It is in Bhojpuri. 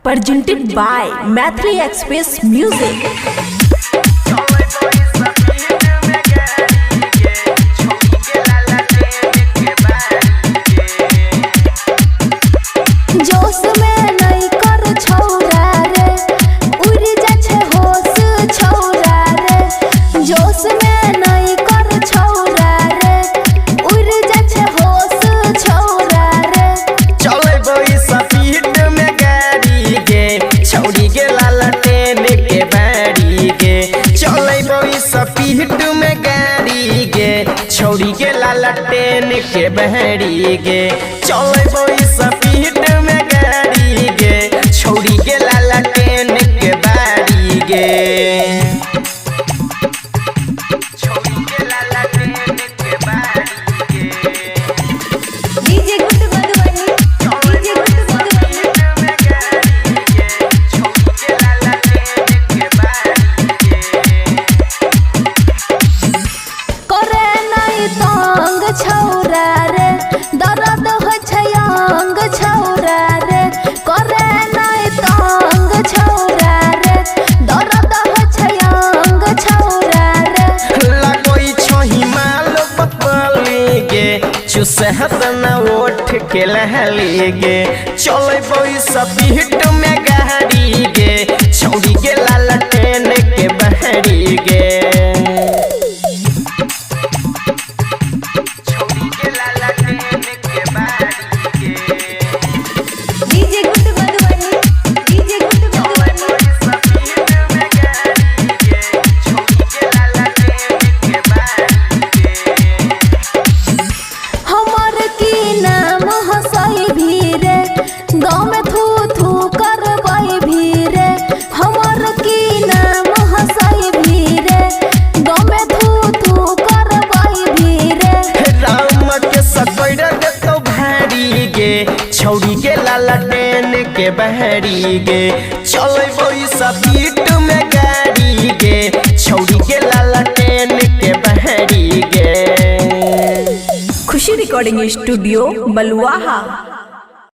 presented by Maithili Express Music. जोश में नहीं कर छौरा रे, उड़ जा छे होश छौरा रे। जोश में नहीं कर छौरा रे, उड़ जा छे होश छौरा रे। चले बोई स्पीड में गाड़ी गे, छौड़ी के लालटेन के बाड़ी गे। चले बोई स्पीड में गाड़ी गे, छौड़ी के लालटेन के बहरी गे। चले बोई स्पीड में गाड़ी गे, छौड़ी के लालटेन के बाड़ी गे। छौड़ी के लालटेन के बाड़ी गे। DJ good Madhubani, DJ good Madhubani. करे नहीं तंग छौरा रे, दर्द हो छै अंग छौरा रे। करे नहीं तंग छौरा रे, दर्द हो छै अंग छौरा रे। लगोई छही माल बतली गे, चुसहत न ओठ के लहली गे। चले बोई स्पीड में गाड़ी गे, छौड़ी के लालटेन के बहरी गे। छौड़ी के लालटेन के बहरी गे। DJ good Madhubani, DJ good Madhubani. हमर की नाम हंसई भी रे, गाँव में थू थू करबई भी रे। हमर की नाम हंसई भी रे, गाँव में थू थू करबई भी रे। राम के सकैर देतो भारी गे, छौड़ी के लालटेन के बहरी गे। चले बोई स्पीड में गाड़ी गे, छौड़ी के लालटेन के बहरी गे। खुशी रिकॉर्डिंग स्टूडियो बलुआहा।